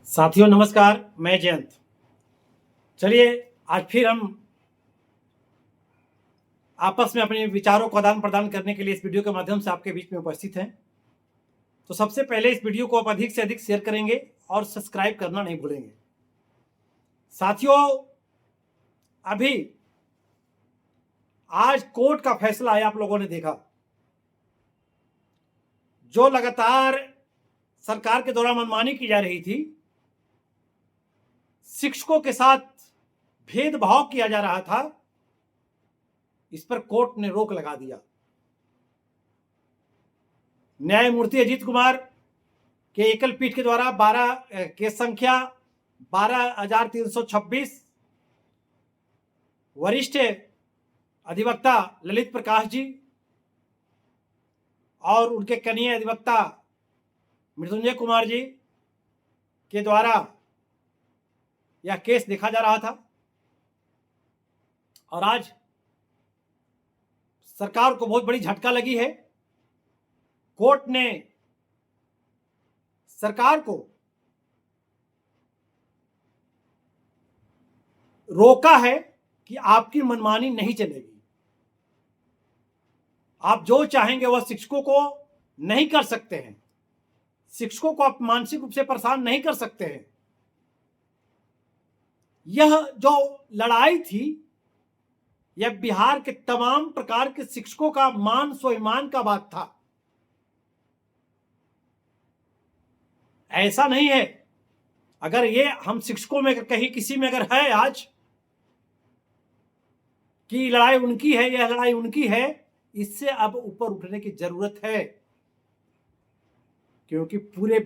साथियों नमस्कार, मैं जयंत। चलिए आज फिर हम आपस में अपने विचारों को आदान प्रदान करने के लिए इस वीडियो के माध्यम से आपके बीच में उपस्थित हैं। तो सबसे पहले इस वीडियो को आप अधिक से अधिक शेयर करेंगे और सब्सक्राइब करना नहीं भूलेंगे। साथियों, अभी आज कोर्ट का फैसला आया, आप लोगों ने देखा, जो लगातार सरकार के द्वारा मनमानी की जा रही थी, शिक्षकों के साथ भेदभाव किया जा रहा था, इस पर कोर्ट ने रोक लगा दिया। न्यायमूर्ति अजीत कुमार के एकल पीठ के द्वारा 12 केस संख्या 12,326, वरिष्ठ अधिवक्ता ललित प्रकाश जी और उनके कनीय अधिवक्ता मृत्युंजय कुमार जी के द्वारा यह केस देखा जा रहा था। और आज सरकार को बहुत बड़ी झटका लगी है। कोर्ट ने सरकार को रोका है कि आपकी मनमानी नहीं चलेगी, आप जो चाहेंगे वह शिक्षकों को नहीं कर सकते हैं, शिक्षकों को आप मानसिक रूप से परेशान नहीं कर सकते हैं। यह जो लड़ाई थी, यह बिहार के तमाम प्रकार के शिक्षकों का मान स्वाभिमान का बात था। ऐसा नहीं है, अगर ये हम शिक्षकों में कहीं किसी में अगर है आज कि लड़ाई उनकी है, यह लड़ाई उनकी है, इससे अब ऊपर उठने की जरूरत है। क्योंकि पूरे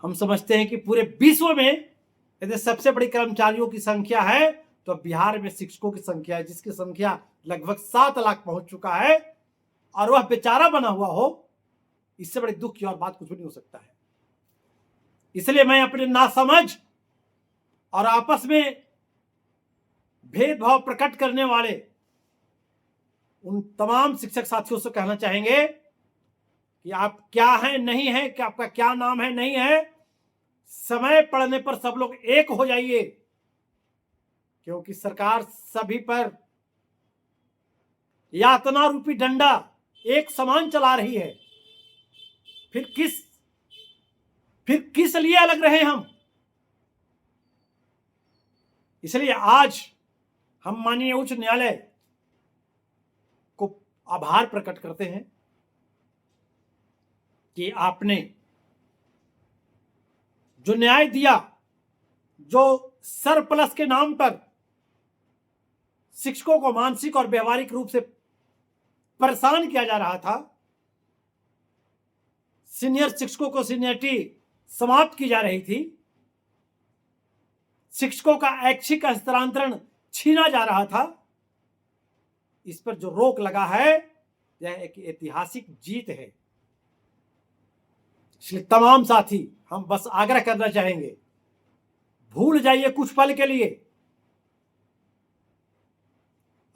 हम समझते हैं कि पूरे विश्व में यदि सबसे बड़ी कर्मचारियों की संख्या है तो बिहार में शिक्षकों की संख्या है, जिसकी संख्या लगभग 7 लाख पहुंच चुका है, और वह बेचारा बना हुआ हो, इससे बड़े दुख की और बात कुछ भी नहीं हो सकता है। इसलिए मैं अपने नासमझ और आपस में भेदभाव प्रकट करने वाले उन तमाम शिक्षक साथियों से कहना चाहेंगे कि आप क्या हैं, नहीं है, कि आपका क्या नाम है, नहीं है, समय पड़ने पर सब लोग एक हो जाइए। क्योंकि सरकार सभी पर यातना रूपी डंडा एक समान चला रही है। फिर किस लिए अलग रहे हम? इसलिए आज हम माननीय उच्च न्यायालय को आभार प्रकट करते हैं कि आपने जो न्याय दिया, जो सरप्लस के नाम पर शिक्षकों को मानसिक और व्यवहारिक रूप से परेशान किया जा रहा था, सीनियर शिक्षकों को सीनियरिटी समाप्त की जा रही थी, शिक्षकों का ऐच्छिक हस्तांतरण छीना जा रहा था, इस पर जो रोक लगा है यह एक ऐतिहासिक जीत है। इसलिए तमाम साथी हम बस आग्रह करना चाहेंगे, भूल जाइए कुछ पल के लिए।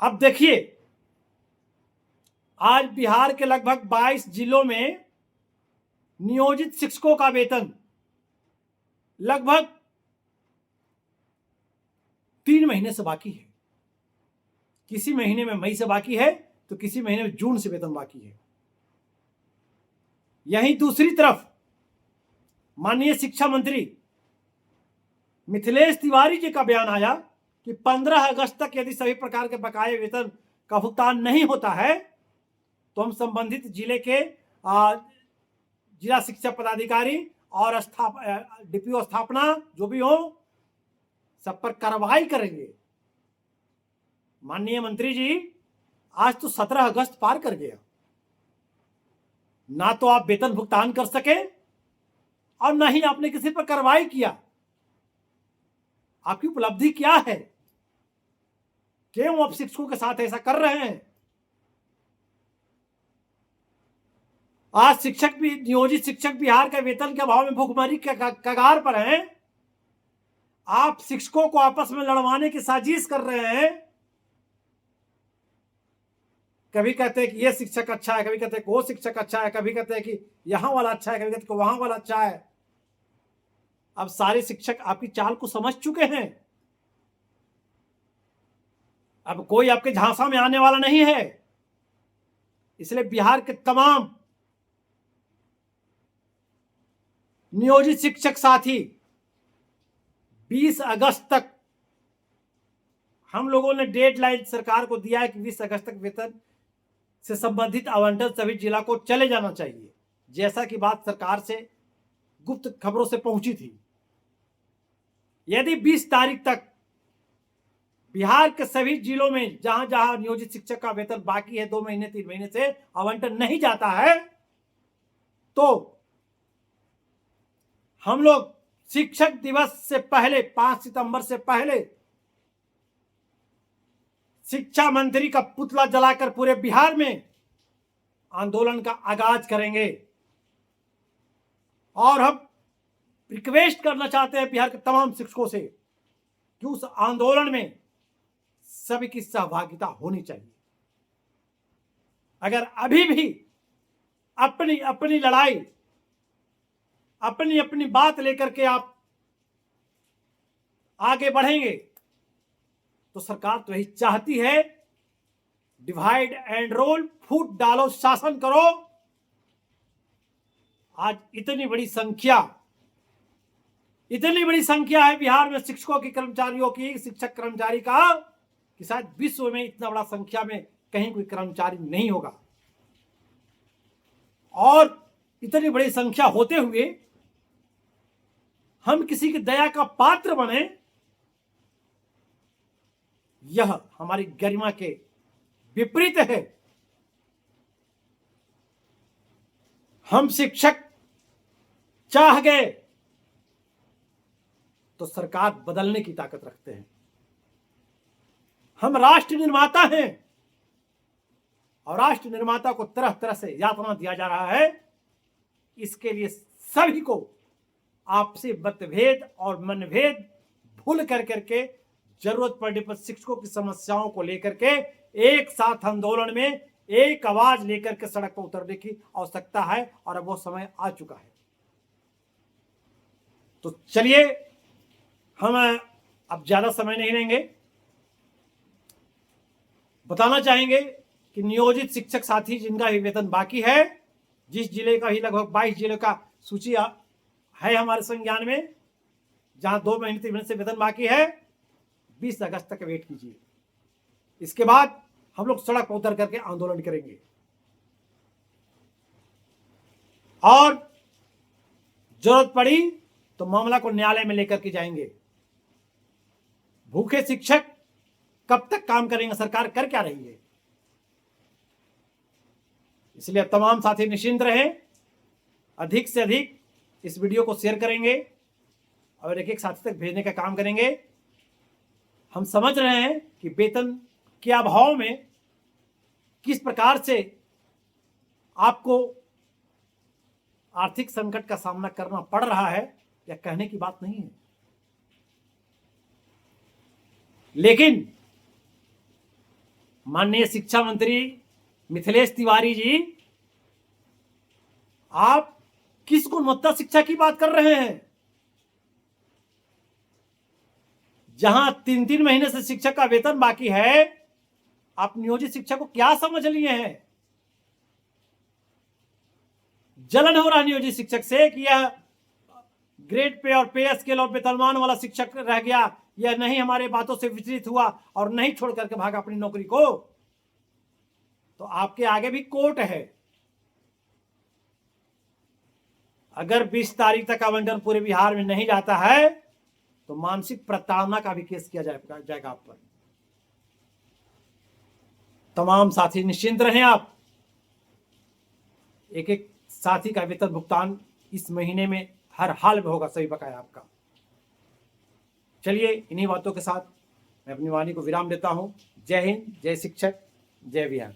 अब देखिए, आज बिहार के लगभग 22 जिलों में नियोजित शिक्षकों का वेतन लगभग 3 महीने से बाकी है। किसी महीने में मई से बाकी है तो किसी महीने में जून से वेतन बाकी है। यहीं दूसरी तरफ माननीय शिक्षा मंत्री मिथिलेश तिवारी जी का बयान आया कि 15 अगस्त तक यदि सभी प्रकार के बकाये वेतन का भुगतान नहीं होता है तो हम संबंधित जिले के जिला शिक्षा पदाधिकारी और डीपीओ स्थापना जो भी हो, सब पर कार्रवाई करेंगे। माननीय मंत्री जी, आज तो 17 अगस्त पार कर गया, ना तो आप वेतन भुगतान कर सके और ना ही आपने किसी पर कार्रवाई किया। आपकी उपलब्धि क्या है? क्यों आप शिक्षकों के साथ ऐसा कर रहे हैं? आज शिक्षक भी, नियोजित शिक्षक बिहार के वेतन के अभाव में भूखमरी के कगार पर हैं। आप शिक्षकों को आपस में लड़वाने की साजिश कर रहे हैं। कभी कहते हैं कि ये शिक्षक अच्छा है, कभी कहते हैं कि वो शिक्षक अच्छा है, कभी कहते हैं कि यहां वाला अच्छा है, कभी कहते हैं कि वहां वाला अच्छा है। अब सारे शिक्षक आपकी चाल को समझ चुके हैं। अब कोई आपके झांसा में आने वाला नहीं है। इसलिए बिहार के तमाम नियोजित शिक्षक साथी 20 अगस्त तक हम लोगों ने डेडलाइन सरकार को दिया है कि 20 अगस्त तक वेतन से संबंधित आवंटन सभी जिला को चले जाना चाहिए, जैसा कि बात सरकार से गुप्त खबरों से पहुंची थी। यदि 20 तारीख तक बिहार के सभी जिलों में जहां जहां नियोजित शिक्षक का वेतन बाकी है 2 महीने 3 महीने से आवंटन नहीं जाता है, तो हम लोग शिक्षक दिवस से पहले 5 सितंबर से पहले शिक्षा मंत्री का पुतला जलाकर पूरे बिहार में आंदोलन का आगाज करेंगे। और हम रिक्वेस्ट करना चाहते हैं बिहार के तमाम शिक्षकों से कि उस आंदोलन में सभी की सहभागिता होनी चाहिए। अगर अभी भी अपनी अपनी लड़ाई, अपनी अपनी बात लेकर के आप आगे बढ़ेंगे तो सरकार तो यही चाहती है, डिवाइड एंड रोल, फूट डालो शासन करो। आज इतनी बड़ी संख्या है बिहार में शिक्षकों की, कर्मचारियों की, शिक्षक कर्मचारी का, कि शायद विश्व में इतना बड़ा संख्या में कहीं कोई कर्मचारी नहीं होगा। और इतनी बड़ी संख्या होते हुए हम किसी की दया का पात्र बने, यह हमारी गरिमा के विपरीत है। हम शिक्षक चाह गए तो सरकार बदलने की ताकत रखते हैं। हम राष्ट्र निर्माता हैं और राष्ट्र निर्माता को तरह तरह से यातना दिया जा रहा है। इसके लिए सभी को आपसी मतभेद और मनभेद भूल कर करके जरूरत पड़ने पर शिक्षकों की समस्याओं को लेकर के एक साथ आंदोलन में एक आवाज लेकर के सड़क पर उतरने की आवश्यकता है और अब वो समय आ चुका है। तो चलिए, हम अब ज्यादा समय नहीं लेंगे। बताना चाहेंगे कि नियोजित शिक्षक साथी जिनका भी वेतन बाकी है, जिस जिले का ही लगभग 22 जिले का सूची है हमारे संज्ञान में, जहां 2 महीने 3 महीने से वेतन बाकी है, 20 अगस्त तक वेट कीजिए। इसके बाद हम लोग सड़क पर उतर करके आंदोलन करेंगे और जरूरत पड़ी तो मामला को न्यायालय में लेकर के जाएंगे। भूखे शिक्षक कब तक काम करेंगे? सरकार कर क्या रही है? इसलिए तमाम साथी निश्चिंत रहें, अधिक से अधिक इस वीडियो को शेयर करेंगे और एक एक साथी तक भेजने का काम करेंगे। हम समझ रहे हैं कि वेतन के अभाव में किस प्रकार से आपको आर्थिक संकट का सामना करना पड़ रहा है, यह कहने की बात नहीं है। लेकिन माननीय शिक्षा मंत्री मिथिलेश तिवारी जी, आप किस गुणवत्ता शिक्षा की बात कर रहे हैं? जहां 3-3 महीने से शिक्षक का वेतन बाकी है, आप नियोजित शिक्षक को क्या समझ लिए हैं? जलन हो रहा नियोजित शिक्षक से कि यह ग्रेड पे और पे स्केल और वेतनमान वाला शिक्षक रह गया, यह नहीं हमारे बातों से विचलित हुआ और नहीं छोड़ करके भागा अपनी नौकरी को। तो आपके आगे भी कोर्ट है। अगर 20 तारीख तक आवंटन पूरे बिहार में नहीं जाता है तो मानसिक प्रताड़ना का भी केस किया जाएगा आप पर। तमाम साथी निश्चिंत रहें, आप एक एक साथी का वेतन भुगतान इस महीने में हर हाल में होगा, सही बकाया आपका। चलिए, इन्हीं बातों के साथ मैं अपनी वाणी को विराम देता हूं। जय हिंद, जय शिक्षक, जय बिहार।